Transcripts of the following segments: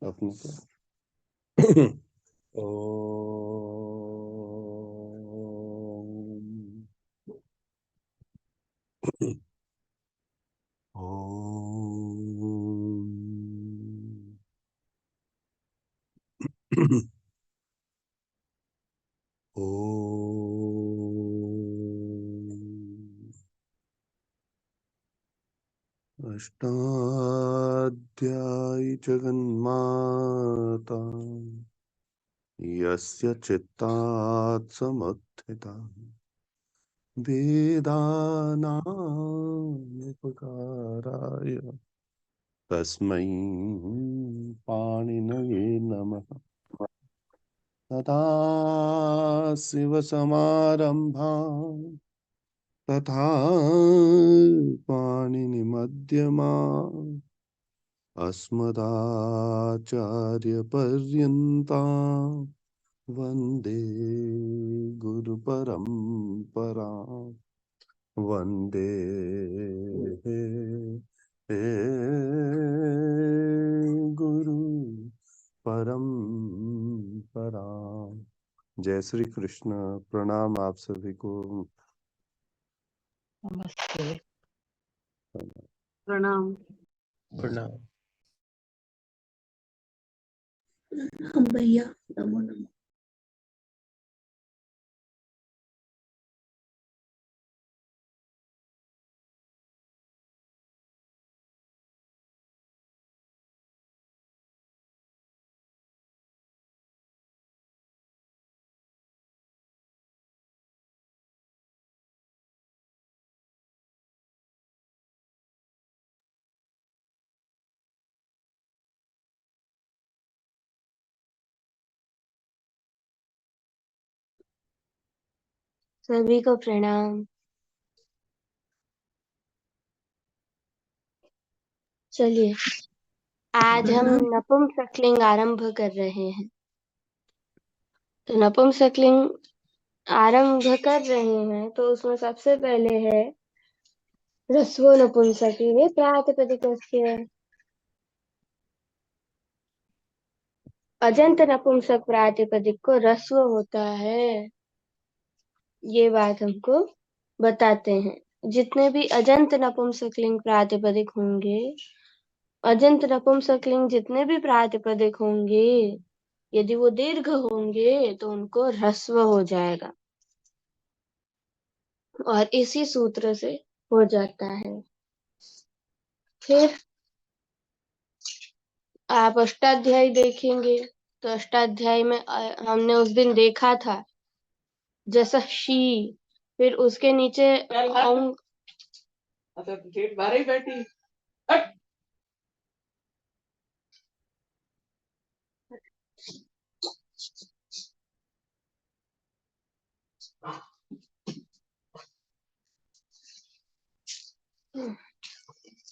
अपने को। ओम ओम ओम। अष्टाध्यायी जगन्माता यस्य चित्तात् समुत्थिता वेदानामुपकाराय तस्मै पाणिनये नमः। तथा शिवसमारम्भाम् तथा पाणिनिमध्यमाम् अस्मदाचार्यपर्यन्ताम् वन्दे गुरुपरम्पराम्। वन्दे गुरु परम्पराम्। जय श्री कृष्ण। प्रणाम आप सभी को। नमस्ते। प्रणाम। प्रणाम। हम भैया नमो नमः। सभी को प्रणाम। चलिए आज हम नपुंसकलिंग आरंभ कर रहे हैं। तो नपुंसकलिंग आरंभ कर रहे हैं तो उसमें सबसे पहले है ह्रस्व नपुंसकलिंग प्रातिपदिकस्य। अजंत नपुंसक प्रातिपदिक को ह्रस्व होता है, ये बात हमको बताते हैं। जितने भी अजंत नपुंसकलिंग प्रातिपदिक होंगे, अजंत नपुंसकलिंग जितने भी प्रातिपदिक होंगे, यदि वो दीर्घ होंगे तो उनको ह्रस्व हो जाएगा और इसी सूत्र से हो जाता है। फिर आप अष्टाध्यायी देखेंगे तो अष्टाध्यायी में हमने उस दिन देखा था जैसा शी, फिर उसके नीचे औंग। बैठी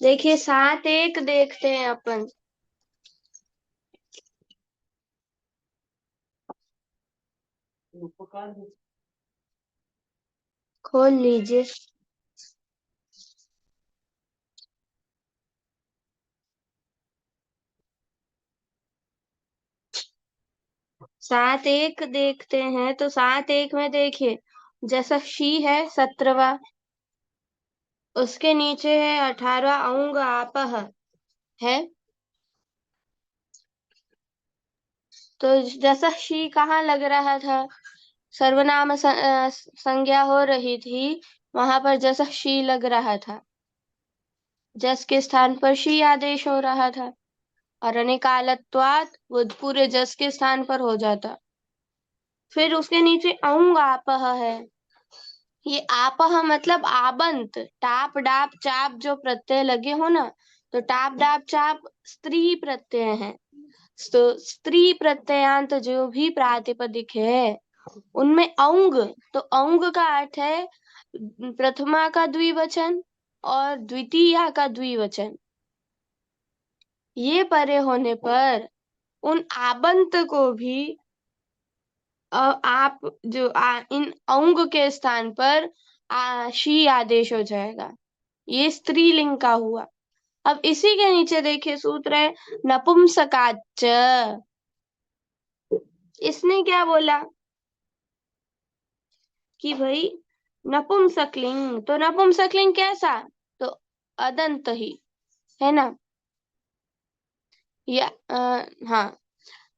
देखिए 7-1 देखते हैं अपन। खोल लीजिए। 7-1 देखते हैं तो 7-1 में देखिए जैसा शी है 17वां, उसके नीचे है 18वां औंग आपह है। तो जैसा शी कहाँ लग रहा था, सर्वनाम संज्ञा हो रही थी, वहां पर जैसा शी लग रहा था, जस के स्थान पर शी आदेश हो रहा था और अनिकालत्वात् वो पूरे जस के स्थान पर हो जाता। फिर उसके नीचे औंग आपह है। ये आपह मतलब आबंत, टाप डाप चाप जो प्रत्यय लगे हो ना, तो टाप डाप चाप स्त्री प्रत्यय है। तो स्त्री प्रत्ययांत जो भी प्रातिपदिक है उनमें औंग, तो औंग का अर्थ है प्रथमा का द्विवचन और द्वितीया का द्विवचन। ये परे होने पर उन आबंत को भी आप जो इन औंग के स्थान पर शी आदेश हो जाएगा। ये स्त्रीलिंग का हुआ। अब इसी के नीचे देखिए सूत्र है नपुंसकाच। इसने क्या बोला कि भाई नपुंसकलिंग, तो नपुंसकलिंग कैसा, तो अदंत ही, है ना, या हाँ,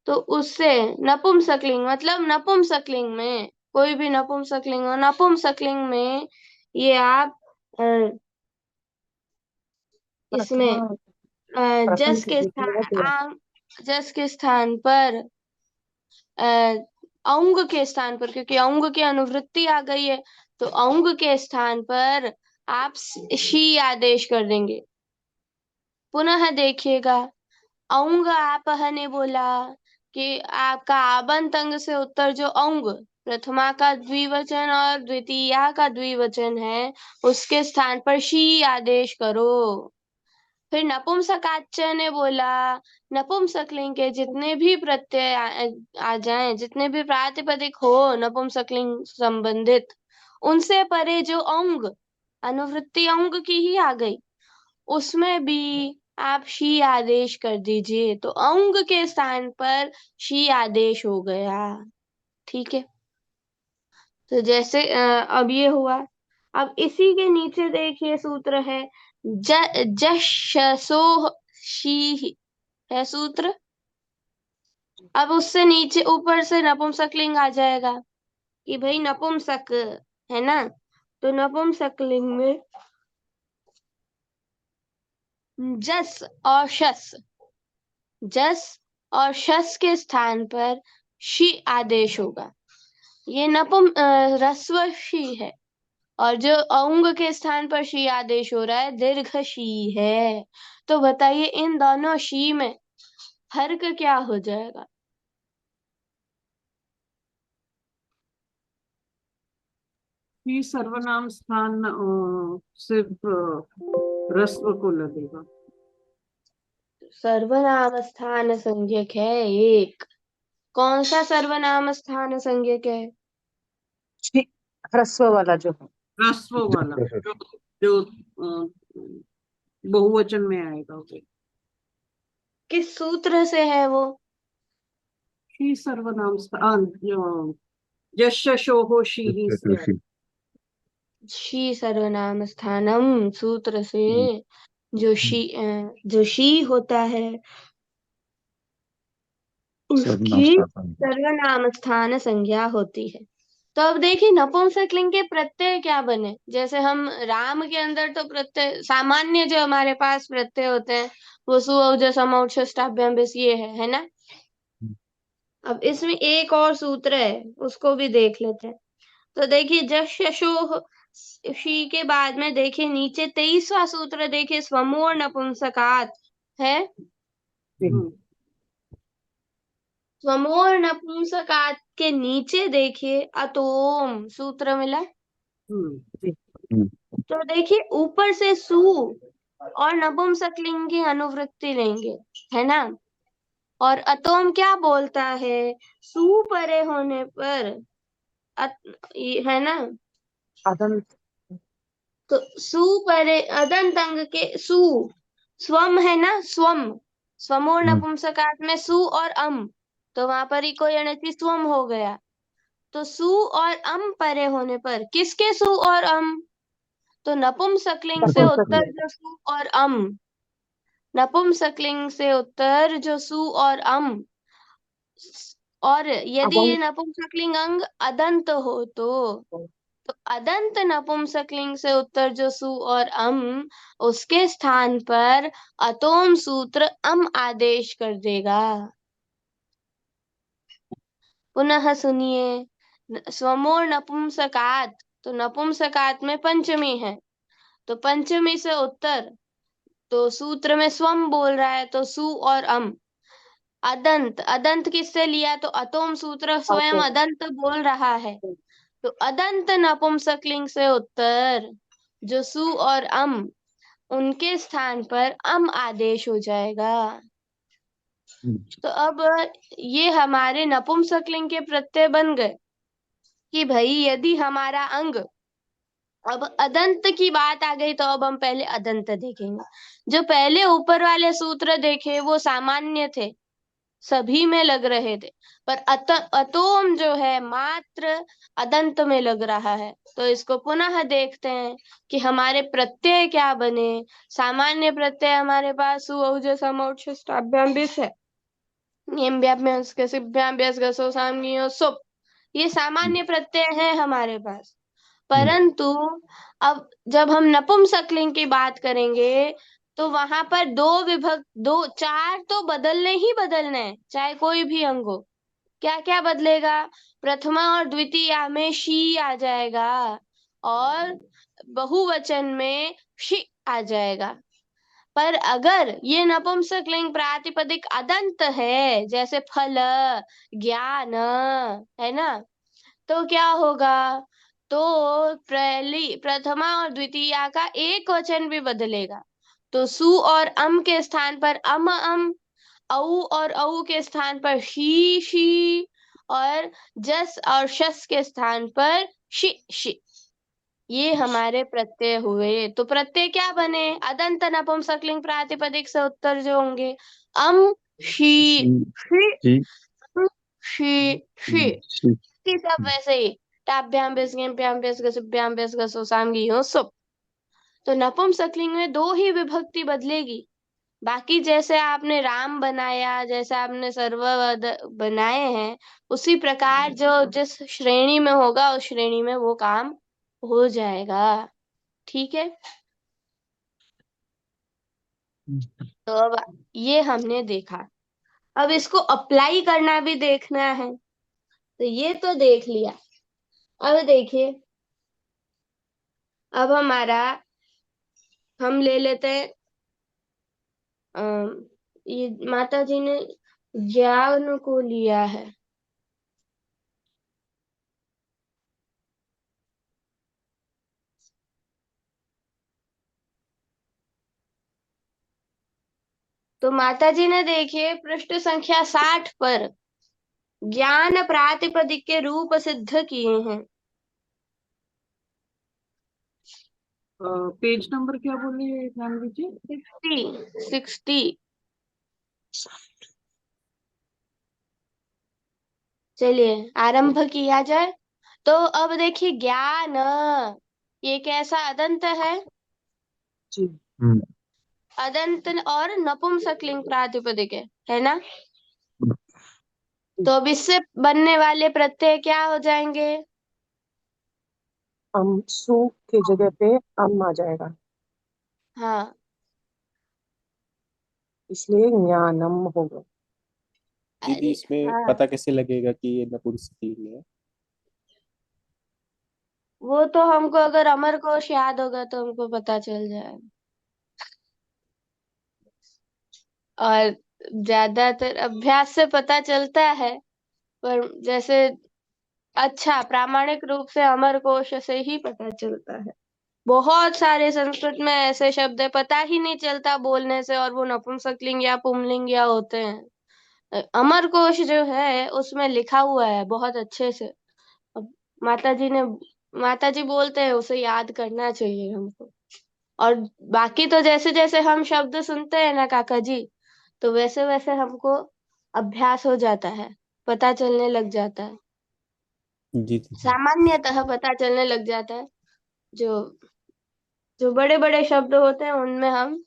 तो उससे नपुंसकलिंग मतलब नपुंसकलिंग में कोई भी नपुंसकलिंग हो, नपुंसकलिंग में ये आप इसमें जस के स्थान जस के स्थान पर औंग के स्थान पर, क्योंकि औंग की अनुवृत्ति आ गई है, तो औंग के स्थान पर आप शी आदेश कर देंगे। पुनः देखिएगा, औंग आपह ने बोला कि आपका आबंत अंग से उत्तर जो औंग, प्रथमा का द्विवचन और द्वितीया का द्विवचन है, उसके स्थान पर शी आदेश करो। फिर नपुंसकाच ने बोला नपुंसकलिंग के जितने भी प्रत्यय आ जाएं, जितने भी प्रातिपदिक हो नपुंसकलिंग संबंधित, उनसे परे जो औंग, अनुवृत्ति औंग की ही आ गई, उसमें भी आप शी आदेश कर दीजिए, तो औंग के स्थान पर शी आदेश हो गया। ठीक है, तो जैसे अब ये हुआ। अब इसी के नीचे देखिए सूत्र है जशसो शी, है सूत्र। अब उससे नीचे ऊपर से नपुंसकलिंग आ जाएगा कि भाई नपुंसक, है ना, तो नपुंसकलिंग में जस और शस, जस और शस के स्थान पर शी आदेश होगा। ये ह्रस्व शी है, और जो औंग के स्थान पर शी आदेश हो रहा है दीर्घ शी है। तो बताइए इन दोनों शी में फर्क क्या हो जाएगा? ये सर्वनाम स्थान सिर्फ ह्रस्व को लगेगा। सर्वनाम स्थान संज्ञक है एक। कौन सा सर्वनाम स्थान संज्ञक है? ह्रस्व वाला जो है, ह्रस्व वाला जो बहुवचन में आएगा वो। किस सूत्र से है वो? शी सर्वनाम स्थान यशशोः शी से है। शी सर्वनाम स्थानम सूत्र से जो शी होता है उसकी सर्वनाम स्थान संज्ञा होती है। तो अब देखिए नपुंसकलिंग के प्रत्यय क्या बने। जैसे हम राम के अंदर तो प्रत्यय सामान्य जो हमारे पास प्रत्यय होते हैं वो सु औ समौच षष्ठाभ्याम बेस ये है ना। अब इसमें एक और सूत्र है, उसको भी देख लेते हैं। तो देखिए जश शशो शी के बाद में देखिए नीचे 23वां सूत्र देखिए स्वमोर नपुंसकात है। स्वमोर नपुंसकात के नीचे देखिए अतोम सूत्र मिला। तो देखिए ऊपर से सु और नपुंसकलिंग की अनुवृत्ति लेंगे, है ना, और अतोम क्या बोलता है, सु परे होने पर है ना, अदंत, तो सु परे अदंत अंग के सु, स्वम है ना, स्वम, स्वमोर नपुंसकात में सु और अम, तो वहां पर ही कोई अनति स्वम हो गया। तो सु और अम परे होने पर, किसके सु और अम, तो नपुंसकलिंग से उत्तर जो सु और अम, नपुंसकलिंग से उत्तर जो सु और अम, और यदि ये नपुंसकलिंग अंग अदंत हो तो अदंत नपुंसकलिंग से उत्तर जो सु और अम, उसके स्थान पर अतोम सूत्र अम आदेश कर देगा। पुनः सुनिए, स्वमोर नपुंसकात, तो नपुंसकात में पंचमी है, तो पंचमी से उत्तर, तो सूत्र में स्वम बोल रहा है तो सु और अम। अदंत, अदंत किससे लिया, तो अतोम सूत्र स्वयं अदंत बोल रहा है, तो अदंत नपुंसकलिंग से उत्तर जो सु और अम, उनके स्थान पर अम आदेश हो जाएगा। तो अब ये हमारे नपुंसकलिंग के प्रत्यय बन गए कि भाई यदि हमारा अंग अब अदंत की बात आ गई तो अब हम पहले अदंत देखेंगे। जो पहले ऊपर वाले सूत्र देखे वो सामान्य थे, सभी में लग रहे थे, पर अतोम जो है मात्र अदंत में लग रहा है। तो इसको पुनः देखते हैं कि हमारे प्रत्यय क्या बने। सामान्य प्रत्यय हमारे पास सु औ समौच्च स्टाभ्याम बिस है, सुप, ये सामान्य प्रत्यय है हमारे पास। परंतु अब जब हम नपुंसकलिंग की बात करेंगे तो वहां पर दो चार तो बदलने ही बदलने हैं, चाहे कोई भी अंग हो। क्या क्या बदलेगा? प्रथमा और द्वितीया में शी आ जाएगा और बहुवचन में शी आ जाएगा। पर अगर ये नपुंसकलिंग प्रातिपदिक अदंत है, जैसे फल, ज्ञान, है ना, तो क्या होगा? तो पहली प्रथमा और द्वितीया का एक वचन भी बदलेगा। तो सु और अम के स्थान पर अम, औ और औ के स्थान पर शी, और जस और शस के स्थान पर शी। ये हमारे प्रत्यय हुए। तो प्रत्यय क्या बने? अदंत नपुंसकलिंग प्रातिपदिक से उत्तर जो होंगे अम, शी, शी, शी। की सब वैसे ही टाभ्याम बेस गेम प्याम बेस गसुभ्याम बेस गसो सामगी हो सुप। तो नपुंसकलिंग में दो ही विभक्ति बदलेगी। बाकी जैसे आपने राम बनाया, जैसे आपने सर्वपद बनाए हैं, उसी प्रकार जो जिस श्रेणी में होगा उस श्रेणी में वो काम हो जाएगा। ठीक है। तो अब ये हमने देखा, अब इसको अप्लाई करना भी देखना है। तो ये तो देख लिया। अब देखिए, अब हमारा हम ले लेते हैं ये माता जी ने ज्ञान को लिया है। तो माता जी ने देखिए पृष्ठ संख्या 60 पर ज्ञान प्रातिपदिक के रूप सिद्ध किए हैं। पेज नंबर क्या बोले जानवी जी? 60। चलिए आरंभ किया जाए। तो अब देखिए ज्ञान, ये कैसा अदंत है? जी। अदंत और नपुंसकलिंग प्रातिपदिक है ना? तो अब इससे बनने वाले प्रत्यय क्या हो जाएंगे? सु की जगह पे अम आ जाएगा, हाँ, इसलिए ज्ञानम होगा। दीदी अरे इसमें हाँ, पता कैसे लगेगा कि ये नपुंसकलिंग है? वो तो हमको अगर अमर कोश याद होगा तो हमको पता चल जाएगा। और ज्यादातर अभ्यास से पता चलता है, पर जैसे अच्छा प्रामाणिक रूप से अमर कोश से ही पता चलता है। बहुत सारे संस्कृत में ऐसे शब्द है पता ही नहीं चलता बोलने से, और वो नपुंसकलिंग या पुंलिंग या होते हैं। अमर कोश जो है उसमें लिखा हुआ है बहुत अच्छे से। अब माता जी बोलते हैं, उसे याद करना चाहिए हमको। और बाकी तो जैसे जैसे हम शब्द सुनते हैं ना काका जी, तो वैसे वैसे हमको अभ्यास हो जाता है, पता चलने लग जाता है, जी दीदी। सामान्यतः पता चलने लग जाता है। जो जो बड़े बड़े शब्द होते हैं उनमें हम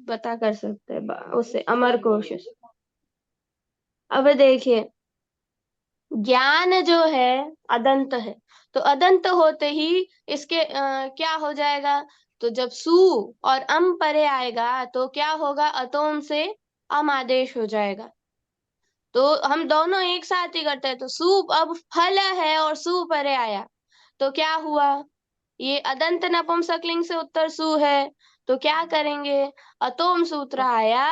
पता कर सकते हैं उससे अमर कोश से। अब देखिए ज्ञान जो है अदंत है, तो अदंत होते ही इसके क्या हो जाएगा? तो जब सु और अम परे आएगा तो क्या होगा? अतोम से अम आदेश हो जाएगा। तो हम दोनों एक साथ ही करते हैं। तो सु अब फल है और सु परे आया तो क्या हुआ? ये अदंत नपुंसकलिंग से उत्तर सु है, तो क्या करेंगे? अतोम सूत्र आया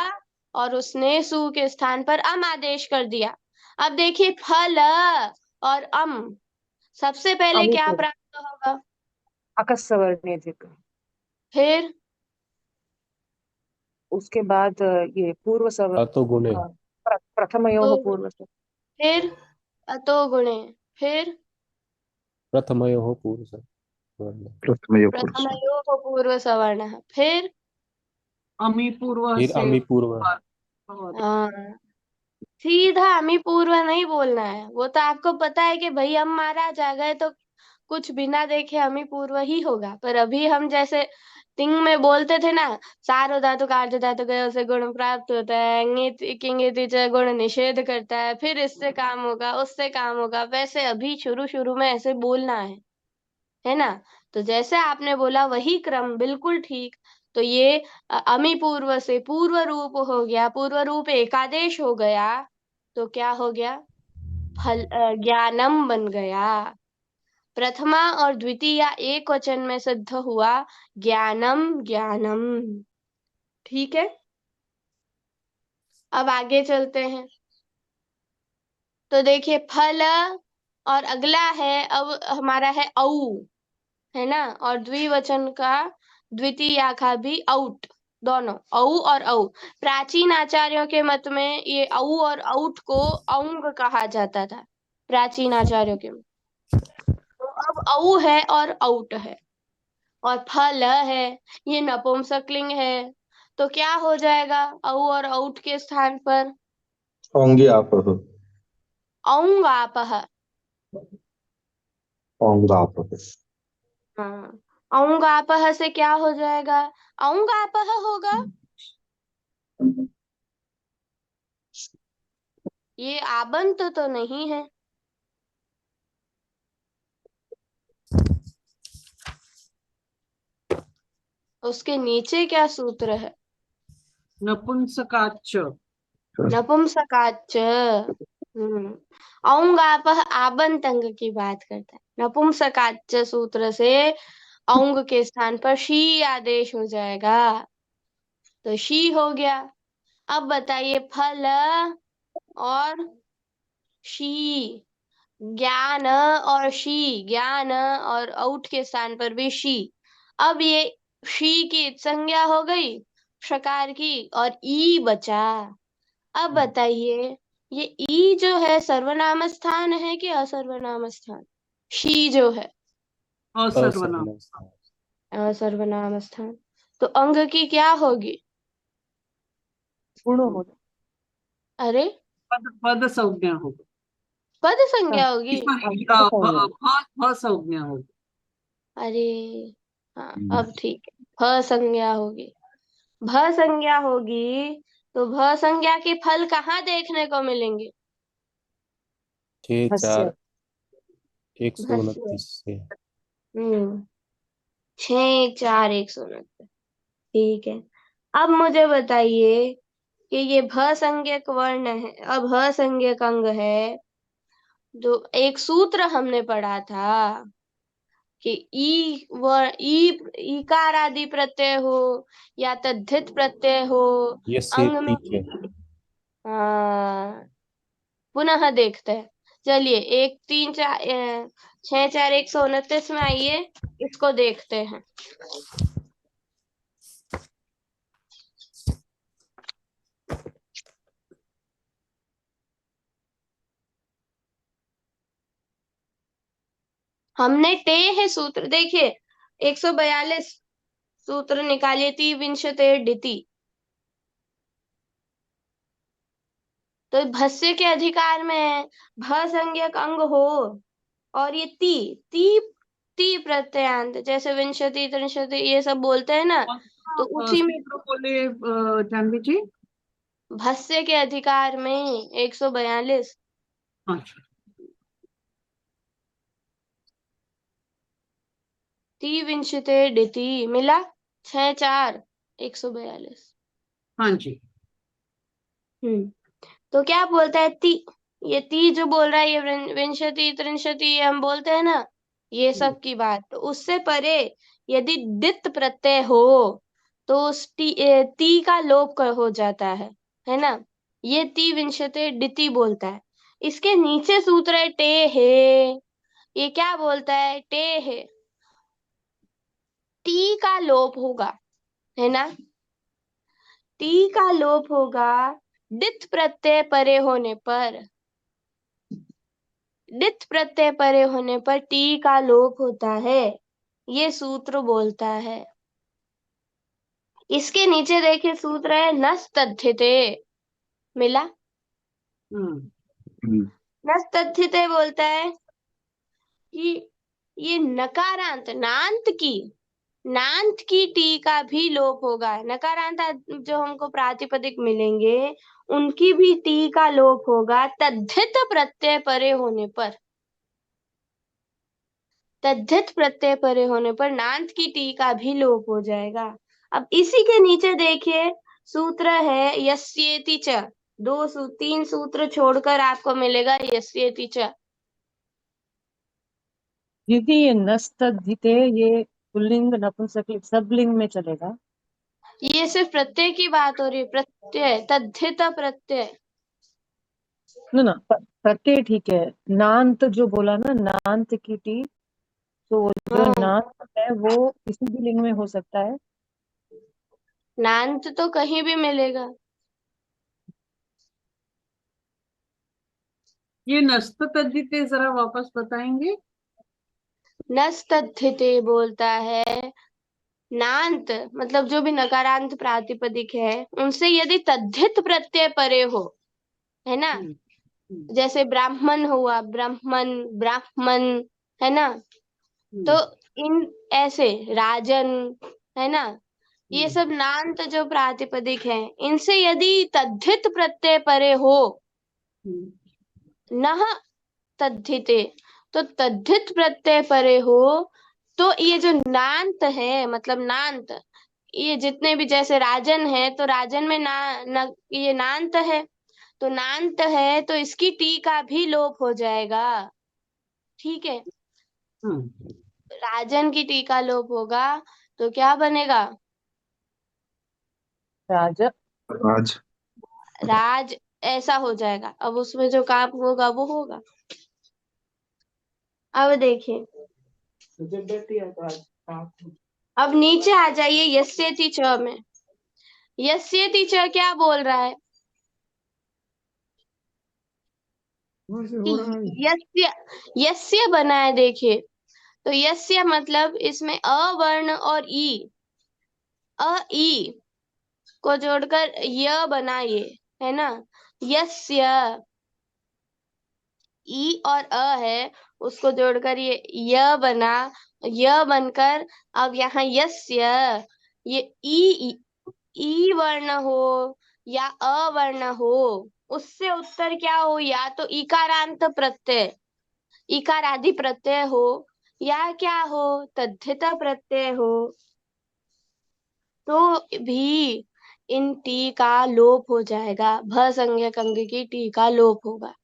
और उसने सु के स्थान पर अम आदेश कर दिया। अब देखिए फल और अम, सबसे पहले क्या अमुक प्राप्त होगा? अकस्वर्णे अधिक, फिर उसके बाद ये पूर्व सव अतो गुणे, प्रथमयोः तो पूर्व सव, फिर अतो गुणे, फिर प्रथमयोः पूर्व सवर्ण। प्रथमयो पुरुष प्रथमयोः पूर्व सवर्णः। फिर अमी पूर्व फिर से अमी पूर्व। भवति। हाँ, सीधा अमी पूर्व नहीं बोलना है। वो तो आपको पता है कि भाई हम महाराज आ गए तो कुछ बिना देखे अमी पूर्व ही होगा। पर अभी हम जैसे तिंग में बोलते थे ना, सारो धातु कार्य धातु गयो से गुण प्राप्त होता है, किंगिति च गुण निषेध करता है, फिर इससे काम होगा उससे काम होगा, वैसे अभी शुरू शुरू में ऐसे बोलना है ना। तो जैसे आपने बोला वही क्रम बिल्कुल ठीक। तो ये अमी पूर्व से पूर्व रूप हो गया, पूर्व रूप एकादेश हो गया, तो क्या हो गया? फल ज्ञानम बन गया। प्रथमा और द्वितीय एक वचन में सिद्ध हुआ ज्ञानम ज्ञानम। ठीक है, अब आगे चलते हैं। तो देखिए फल और अगला है अब हमारा है औ, है ना। और द्विवचन का द्वितीय का भी आउट, दोनों औ और औ। प्राचीन आचार्यों के मत में ये औ और औट को औंग कहा जाता था, प्राचीन आचार्यों के मत। तो अब औ है और औट है और फल है, ये नपुंसकलिंग है। तो क्या हो जाएगा औ और औट के स्थान पर? औंग्यापः औंगापः। औंगापः हाँ, औंगापः से क्या हो जाएगा? औंगापः होगा। ये आबंत तो नहीं है। उसके नीचे क्या सूत्र है? नपुंसकाच्च। नपुंसकाच्च। औंगापः आबंत अंग की बात करता है। नपुंसकाच्च सूत्र से औंग के स्थान पर शी आदेश हो जाएगा, तो शी हो गया। अब बताइए फल और शी, ज्ञान और शी, ज्ञान और औट के स्थान पर भी शी। अब ये शी की संज्ञा हो गई षकार की और ई बचा। अब बताइए ये ई जो है सर्वनाम स्थान है कि असर्वनाम स्थान? शी जो है असर्वनाम। असर्वनाम स्थान। असर्वनाम स्थान। तो अंग की क्या होगी? गुण होगा। अरे पद पद संज्ञा होगी। पद हाँ, संज्ञा होगी। सॉरी, पद संज्ञा। भ संज्ञा होगी। अरे हाँ, अब ठीक है, भ संज्ञा होगी। भ संज्ञा होगी तो भ संज्ञा के फल कहाँ देखने को मिलेंगे? 6-4-129 से। हम्म, 6-4-129। ठीक है, अब मुझे बताइए कि ये भ संज्ञक वर्ण है, अब भ संज्ञक अंग है। जो एक सूत्र हमने पढ़ा था कि ई व ईकार आदि प्रत्यय हो या तद्धित प्रत्यय हो ये से अंग में। ठीक है। हाँ, पुनः देखते हैं। चलिए 6-4-129 में आइए, इसको देखते हैं। हमने टे है सूत्र, देखिए 142 सूत्र निकालिए। ती विंशते डिति, तो भस्य के अधिकार में है, भ संज्ञक अंग हो और ये ती ती ती प्रत्ययांत, जैसे विंशति त्रिंशति ये सब बोलते हैं ना, तो उसी में सूत्र बोले जानवी जी। भस्य के अधिकार में 142। अच्छा, ती विंशते डिति मिला 6-4-142। हाँ जी। तो क्या बोलता है ती, ये ती जो बोल रहा है ये विंशति त्रिंशति ये हम बोलते हैं ना, ये सब की बात। तो उससे परे यदि दित प्रत्यय हो तो उस ती का लोप हो जाता है ना। ये ती विंशते डिति बोलता है। इसके नीचे सूत्र है टे है, ये क्या बोलता है? टे है, टी का लोप होगा, है ना। टी का लोप होगा डित प्रत्यय परे होने पर। डित प्रत्यय परे होने पर टी का लोप होता है। ये सूत्र बोलता है। इसके नीचे देखिए सूत्र है नस्तद्धिते, मिला। हम्म नस्तद्धिते बोलता है कि ये नकारांत नांत की टी का भी लोप होगा। नकारांत जो हमको प्रातिपदिक मिलेंगे उनकी भी टी का लोप होगा तद्धित प्रत्यय परे होने पर। तद्धित प्रत्यय परे होने पर नांत की टी का भी लोप हो जाएगा। अब इसी के नीचे देखिए सूत्र है यस्येति च। तीन सूत्र छोड़कर आपको मिलेगा यस्येति च। दीदी ये नस्तद्धिते ये पुल्लिंग नपुंसकलिंग सब लिंग में चलेगा? ये सिर्फ प्रत्यय की बात हो रही है, प्रत्यय तद्धित प्रत्यय। ना प्रत्यय ठीक है, नांत जो बोला ना, नांत की टी, तो जो हाँ, नांत है वो किसी भी लिंग में हो सकता है। नांत तो कहीं भी मिलेगा। ये नस्त तद्धिते जरा वापस बताएंगे। नस्तद्धिते बोलता है नांत मतलब जो भी नकारांत प्रातिपदिक है उनसे यदि तद्धित प्रत्यय परे हो, है ना। जैसे ब्राह्मण हुआ, ब्राह्मण ब्राह्मण, है ना। तो इन ऐसे राजन, है ना, ये सब नांत जो प्रातिपदिक है इनसे यदि तद्धित प्रत्यय परे हो, नह तद्धिते, तो तद्धित प्रत्यय परे हो, तो ये जो नांत है मतलब नांत, ये जितने भी जैसे राजन है तो राजन में ये नांत है, तो नांत है तो इसकी टी का भी लोप हो जाएगा। ठीक है, राजन की टी का लोप होगा तो क्या बनेगा? राज राज। राज ऐसा हो जाएगा। अब उसमें जो काम होगा वो होगा। अब देखिए, अब नीचे आ जाइए यस्येति च में। यस्येति च क्या बोल रहा है? यस्य, यस्य बना है देखिए, तो यस्य मतलब इसमें अवर्ण और ई, अ ई को जोड़कर य बना, ये है ना। यस्य, ई और अ है उसको जोड़कर ये य बना, य बनकर अब यहाँ यस्य, ये ई वर्ण हो या अवर्ण हो, उससे उत्तर क्या हो, या तो इकारांत प्रत्यय, इकार आदि प्रत्यय हो, या क्या हो, तद्धित प्रत्यय हो, तो भी इन टी का लोप हो जाएगा। भ संज्ञक अंग की टी का लोप होगा।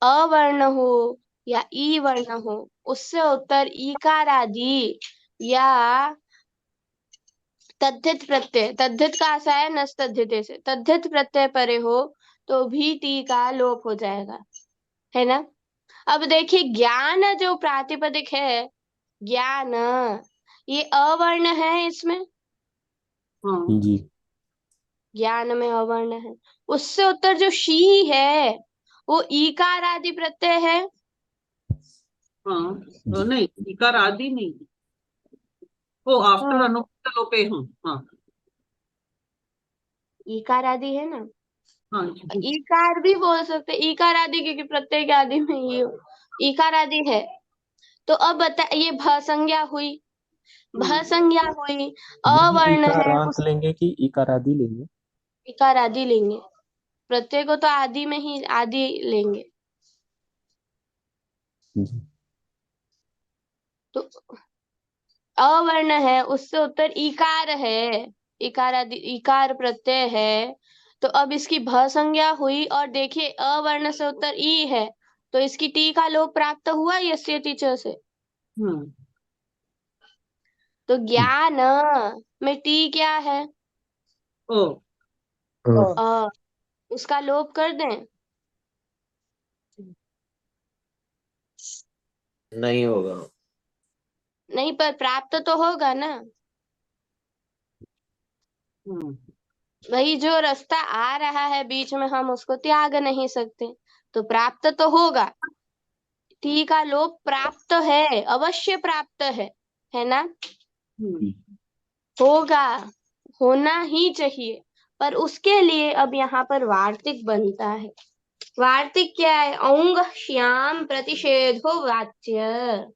अवर्ण हो या ई वर्ण हो, उससे उत्तर ईकार आदि या तद्धित प्रत्यय, तद्धित का आशा है नस्तद्धिते से, तद्धित प्रत्यय परे हो तो भी टी का लोप हो जाएगा, है ना। अब देखिए ज्ञान जो प्रातिपदिक है, ज्ञान, ये अवर्ण है इसमें, जी। ज्ञान में अवर्ण है, उससे उत्तर जो शी है वो ईकार आदि प्रत्यय है। नहीं, इकार आदि नहीं, वो आफ्टर हाँ, अनुक्त लोपे हूँ। हाँ ईकार आदि है ना, हाँ ईकार भी बोल सकते, ईकार आदि क्योंकि प्रत्यय के आदि में ये ईकार आदि है। तो अब बता, ये भ संज्ञा हुई, भ संज्ञा हुई, दीदी अवर्ण है, इकारांत उस लेंगे कि इकार आदि लेंगे? इकार आदि लेंगे, प्रत्यय को तो आदि में ही आदि लेंगे। जी। तो अवर्ण है उससे उत्तर इकार है, इकार आदि इकार प्रत्यय है, तो अब इसकी भ संज्ञा हुई और देखिए अवर्ण से उत्तर ई है, तो इसकी टी का लोप प्राप्त हुआ यस्यति च से। तो ज्ञान में टी क्या है? ओ अ, उसका लोप कर दें? नहीं होगा। नहीं, पर प्राप्त तो होगा ना। वही जो रास्ता आ रहा है बीच में हम उसको त्याग नहीं सकते, तो प्राप्त तो होगा। टी का लोप प्राप्त है, अवश्य प्राप्त है ना? होगा, होना ही चाहिए, पर उसके लिए अब यहाँ पर वार्तिक बनता है। वार्तिक क्या है? औंग श्याम प्रतिषेधो वाच्य।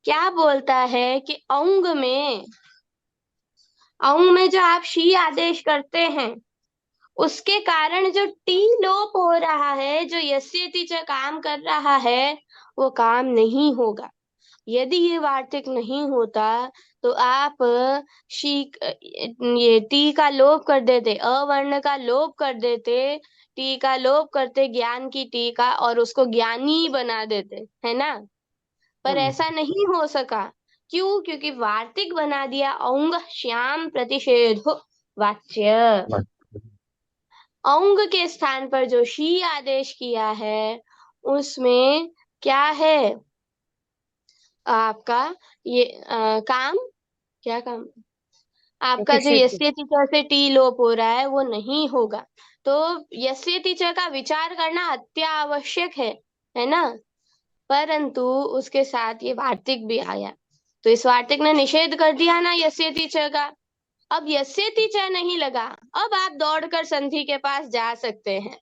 क्या बोलता है कि औंग में जो आप शी आदेश करते हैं उसके कारण जो टी लोप हो रहा है, जो यस्यति च काम कर रहा है, वो काम नहीं होगा। यदि ये वार्तिक नहीं होता तो आप शी ये टी का लोप कर देते, अवर्ण का लोप कर देते, टी का लोप करते ज्ञान की टी का, और उसको ज्ञानी बना देते, है ना? पर ऐसा नहीं हो सका। क्यों? क्योंकि वार्तिक बना दिया औंग श्याम प्रतिषेधो वाच्य। औंग के स्थान पर जो शी आदेश किया है उसमें क्या है आपका? ये काम, क्या काम? आपका जो यस्य टीचर से टी लोप हो रहा है वो नहीं होगा। तो यस्य टीचर का विचार करना अत्यावश्यक है ना? परंतु उसके साथ ये वार्तिक भी आया, तो इस वार्तिक ने निषेध कर दिया ना यस्य टीचर का। अब यस्य टीचर नहीं लगा, अब आप दौड़कर संधि के पास जा सकते हैं,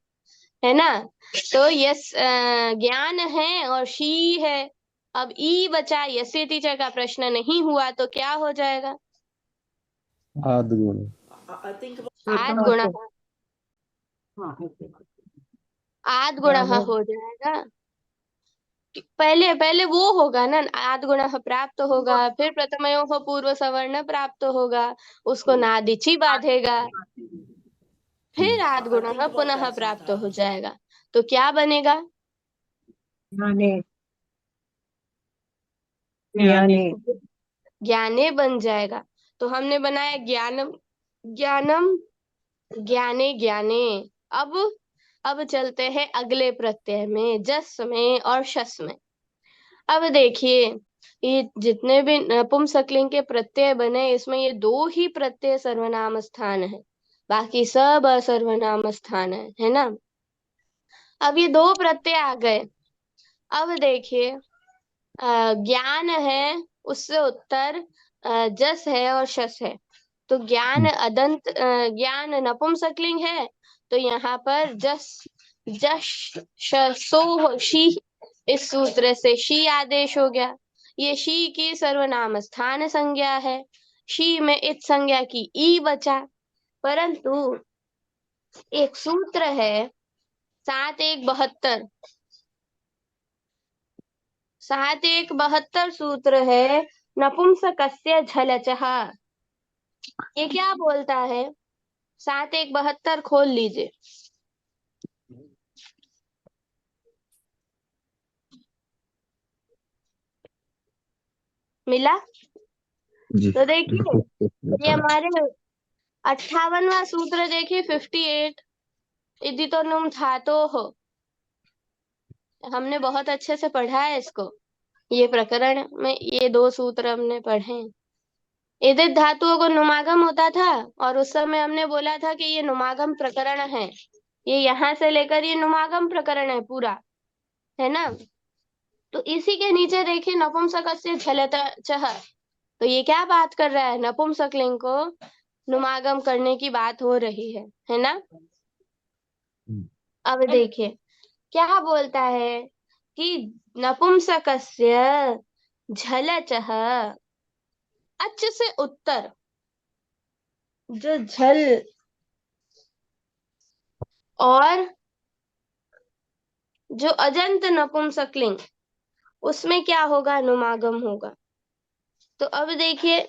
है ना? तो यस ज्ञान है और शी है, अब ई बचा, यस्य टीचर का प्रश्न नहीं हुआ, तो क्या हो जाएगा? आद्गुण। आद गुणः, आद गुणः हो जाएगा। पहले पहले वो होगा ना, आद गुणः प्राप्त होगा, फिर प्रथमयोः पूर्व सवर्ण प्राप्त होगा, उसको नादिची बाधेगा, फिर आद गुणः पुनः प्राप्त हो जाएगा। तो क्या बनेगा? ज्ञाने बन जाएगा। तो हमने बनाया ज्ञानम, ज्ञानम, ज्ञाने, ज्ञाने। अब चलते हैं अगले प्रत्यय में, जस में और शस में। अब देखिए, ये जितने भी नपुंसकलिंग के प्रत्यय बने, इसमें ये दो ही प्रत्यय सर्वनाम स्थान है, बाकी सब असर्वनाम स्थान है ना? अब ये दो प्रत्यय आ गए। अब देखिए, ज्ञान है, उससे उत्तर जस है और शस है। तो ज्ञान अदंत, ज्ञान नपुंसकलिंग है, तो यहाँ पर सो शी, इस सूत्र से शी आदेश हो गया। ये शी की सर्वनाम स्थान संज्ञा है, शी में इत संज्ञा की ई बचा। परंतु एक सूत्र है 7-1-72, 7-1-72 सूत्र है नपुंसकस्य झलचः। ये क्या बोलता है? 7-1-72 खोल लीजिए। मिला? जी। तो देखिए, ये हमारे 58वां सूत्र देखिए, 58, इति तो नुम धातोः। हमने बहुत अच्छे से पढ़ा है इसको, ये प्रकरण में ये दो सूत्र हमने पढ़े। इदित धातुओं को नुमागम होता था, और उस समय हमने बोला था कि ये नुमागम प्रकरण है, ये यहाँ से लेकर ये नुमागम प्रकरण है पूरा, है ना? तो इसी के नीचे देखिए नपुंसकस्य झलचः, तो ये क्या बात कर रहा है? नपुंसकलिंग को नुमागम करने की बात हो रही है ना? अब देखिए क्या बोलता है कि नपुंसकस्य झलचः, अच से उत्तर जो झल और जो अजंत नपुंसकलिंग, उसमें क्या होगा? नुमागम होगा। तो अब देखिए,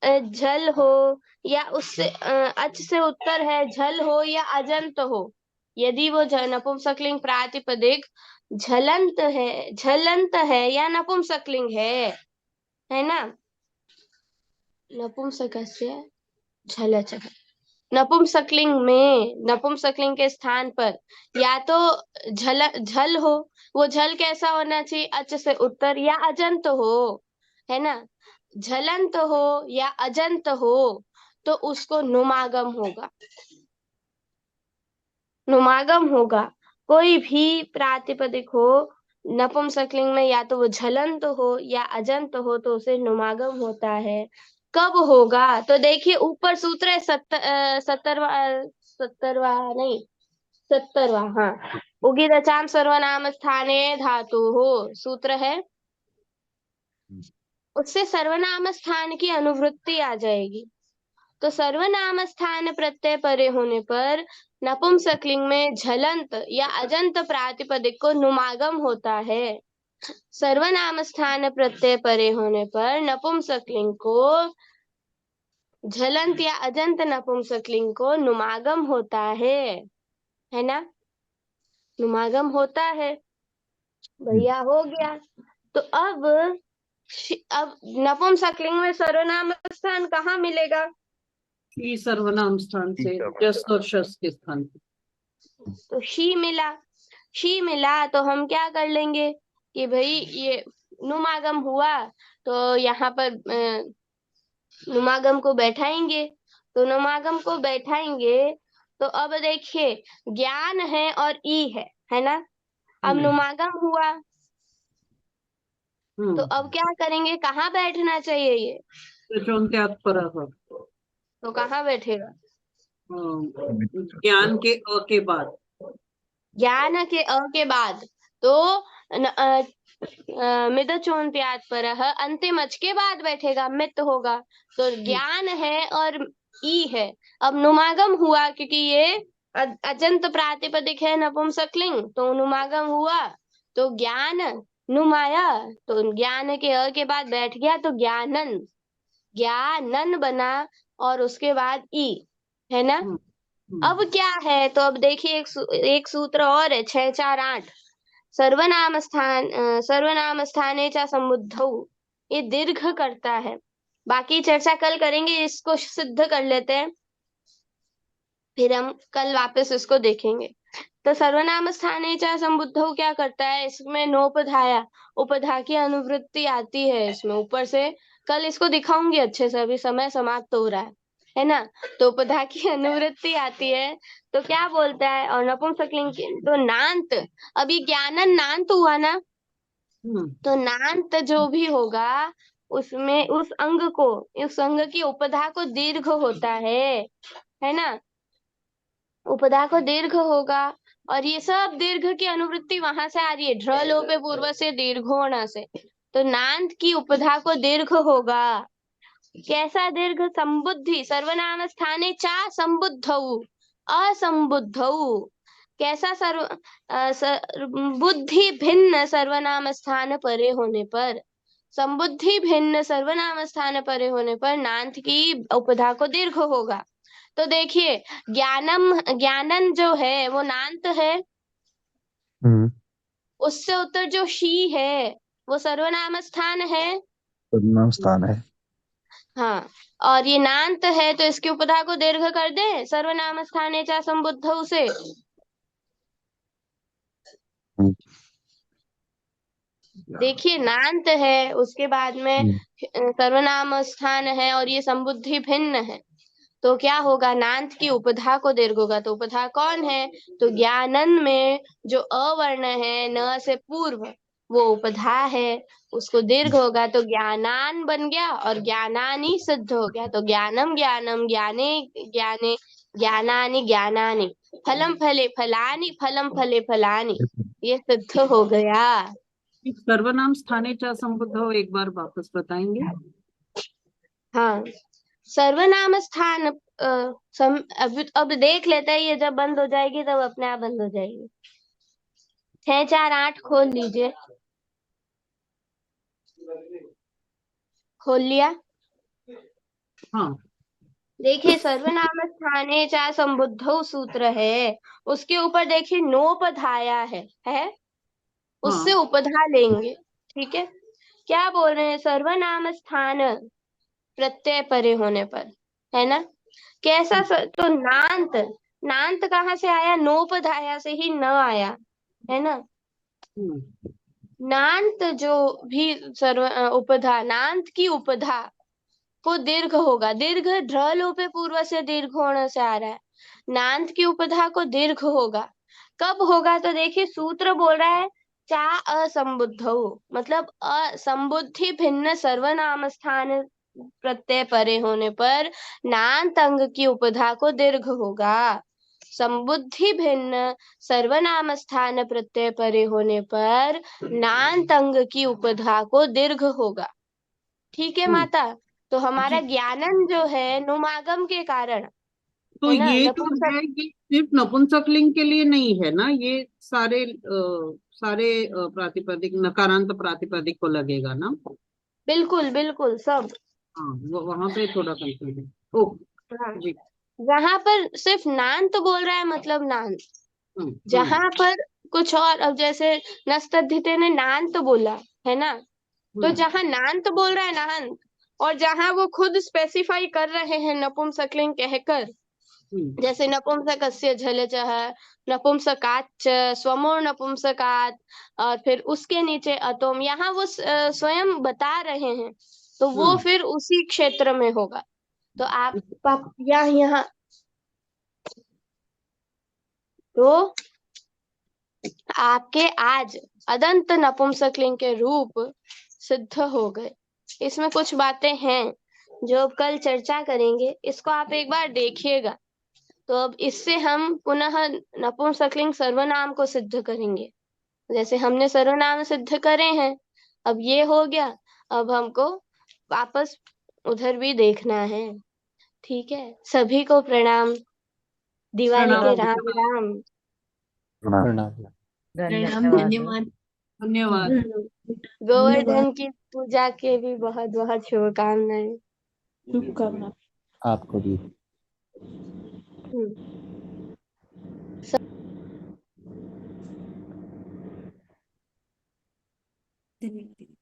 झल हो या उससे अच से उत्तर है, झल हो या अजंत हो, यदि वो नपुंसकलिंग प्रातिपदिक झलंत है या नपुंसकलिंग है ना? नपुंसकस्य झलचः, नपुंसकलिंग में, नपुंसकलिंग के स्थान पर या तो झल हो, वो झल कैसा होना चाहिए? अच से उत्तर, या अजंत हो, है ना? झलंत हो या अजंत हो तो उसको नुमागम होगा, नुमागम होगा। कोई भी प्रातिपदिक हो नपुंसकलिंग में या तो वो झलंत हो या अजंत हो तो उसे नुमागम होता है। कब होगा तो देखिए ऊपर सूत्र है 70वां नहीं 70वां, हाँ। उगिरचाम सर्वनाम स्थाने धातु हो सूत्र है, उससे सर्वनाम स्थान की अनुवृत्ति आ जाएगी। तो सर्वनाम स्थान प्रत्यय परे होने पर नपुंसकलिंग में झलंत या अजंत प्रातिपदिक को नुमागम होता है। सर्वनाम स्थान प्रत्यय परे होने पर नपुंसकलिंग को झलंत या अजंत नपुंसकलिंग को नुमागम होता है ना, नुमागम होता है। भैया हो गया। तो अब नपुंसकलिंग में सर्वनाम स्थान कहाँ मिलेगा? शी सर्वनाम स्थान से जस और शस के स्थान पे। तो शी मिला तो हम क्या कर लेंगे कि भाई ये नुमागम हुआ तो यहाँ पर नुमागम को बैठाएंगे। तो नुमागम को बैठाएंगे तो अब देखिए ज्ञान है और ई है ना। अब नुमागम हुआ तो अब क्या करेंगे, कहाँ बैठना चाहिए ये? तो कहाँ बैठेगा? ज्ञान के अ के बाद, ज्ञान के अ के बाद तो मिदचोन्त्यात् परः अंतिम अच के बाद बैठेगा, मित होगा। तो ज्ञान है और ई है। अब नुमागम हुआ क्योंकि ये अजंत प्रातिपदिक है नपुंसकलिंग, तो नुमागम हुआ तो ज्ञान नुमाया, तो ज्ञान के अ के बाद बैठ गया तो ज्ञानन बना और उसके बाद ई, है ना। अब क्या है तो अब देखिए एक सूत्र और है 6 4 8 सर्वनाम स्थाने च समुद्धौ, ये दीर्घ करता है। बाकी चर्चा कल करेंगे, इसको सिद्ध कर लेते हैं फिर हम कल वापस इसको देखेंगे। तो सर्वनाम स्थाने च संबुद्धौ क्या करता है, इसमें नोपधाया उपधा की अनुवृत्ति आती है इसमें ऊपर से। कल इसको दिखाऊंगी अच्छे से, अभी समय समाप्त हो रहा है ना। तो उपधा की अनुवृत्ति आती है तो क्या बोलता है, और नपुंसकलिंग तो नांत, अभी ज्ञानन नांत हुआ ना, तो नांत जो भी होगा उसमें उस अंग की उपधा को दीर्घ होता है ना। उपधा को दीर्घ होगा और ये सब दीर्घ की अनुवृत्ति वहां से आ रही है, ढ्र लोपे पूर्व से दीर्घोण से। तो नांत की उपधा को दीर्घ होगा। कैसा दीर्घ? संबुद्धि सर्वनाम स्थाने चा संबुद्धौ असंबुद्धौ। कैसा बुद्धि भिन्न सर्वनाम स्थान परे होने पर, संबुद्धि भिन्न सर्वनाम स्थान परे होने पर नांत की उपधा को दीर्घ होगा। तो देखिए ज्ञानन जो है वो नांत है, उससे उत्तर जो शी है वो सर्वनाम स्थान है, सर्वनाम स्थान है। हाँ। और ये नांत है तो इसकी उपधा को दीर्घ कर दे सर्वनाम स्थाने चा संबुद्धौ से। देखिए नांत है, उसके बाद में सर्वनाम स्थान है और ये संबुद्धि भिन्न है, तो क्या होगा, नांत की उपधा को दीर्घ होगा। तो उपधा कौन है, तो ज्ञानन में जो अवर्ण है न से पूर्व वो उपधा है, उसको दीर्घ होगा तो ज्ञानान बन गया और ज्ञानानी सिद्ध हो गया। तो ज्ञानम ज्ञानम ज्ञाने ज्ञाने ज्ञानानि ज्ञानानि फलम फले फलानि फलम फले फलानि, ये सिद्ध हो गया। सर्वनाम स्थाने च संबुद्धौ एक बार वापस बताएंगे। हाँ, सर्वनाम स्थान अब देख लेते हैं, ये जब बंद हो जाएगी तब अपने आप बंद हो जाएगी। 6 4 8 खोल लीजिए, खोल लिया। हाँ, देखिए सर्वनाम स्थाने चा संबुद्धौ सूत्र है, उसके ऊपर देखिए नोपधाया है उससे उपधा लेंगे। ठीक है, क्या बोल रहे हैं, सर्वनाम स्थान प्रत्यय परे होने पर, है ना। कैसा तो नांत कहाँ से आया, नोपधाया से ही न आया, है ना। नांत जो भी उपधा, नांत की उपधा को दीर्घ होगा, दीर्घ ढ्र लोपे पूर्व से दीर्घोण से आ रहा है, नांत की उपधा को दीर्घ होगा। कब होगा तो देखिए सूत्र बोल रहा है चा असंबुद्धौ, मतलब असंबुद्धि भिन्न सर्वनाम स्थान प्रत्यय परे होने पर नान्त अंग की उपधा को दीर्घ होगा। संबुद्धि भिन्न सर्वनाम स्थान प्रत्यय परे होने पर नान्त अंग की उपधा को दीर्घ होगा। ठीक है माता। तो हमारा जी। ज्ञानन जो है नुमागम के कारण, तो है ना, ये जो नपुंसक। है ये सिर्फ नपुंसकलिंग के लिए नहीं है ना, ये सारे प्रातिपदिक नकारांत प्रातिपदिक को लगेगा ना। बिल्कुल बिल्कुल सब। हाँ, वो वहां पे थोड़ा कंफ्यूजन। ओ हाँ, जी। जहाँ पर सिर्फ नान्त बोल रहा है मतलब नान्त, हम्म, जहाँ पर कुछ और, अब जैसे नस्तद्धिते ने नान्त बोला, है ना, तो हम्म, जहाँ नान्त बोल रहा है नाहंत, और जहाँ वो खुद स्पेसिफाई कर रहे हैं नपुंसकलिंग कहकर, हम्म, जैसे नपुंसकस्य झलजः, नपुंसकाच्च, स्वमो नपुंसकात्, और फिर उसके नीचे अतोम, यहाँ वो स्वयं बता रहे हैं, तो वो हम्म, फिर उसी क्षेत्र में होगा। तो आप यहाँ तो आपके आज अदंत नपुंसकलिंग के रूप सिद्ध हो गए। इसमें कुछ बातें हैं जो अब कल चर्चा करेंगे, इसको आप एक बार देखिएगा। तो अब इससे हम पुनः नपुंसकलिंग सर्वनाम को सिद्ध करेंगे। जैसे हमने सर्वनाम सिद्ध करे हैं, अब ये हो गया, अब हमको वापस उधर भी देखना है। ठीक है, सभी को प्रणाम, दिवाली के प्रणाम। राम राम। प्रणाम। प्रणाम। प्रणाम, धन्यवाद। धन्यवाद। धन्यवाद। धन्यवाद। गोवर्धन की पूजा के भी बहुत बहुत शुभकामनाएं। शुभकामना। आपको भी। हम्म। धन्यवाद।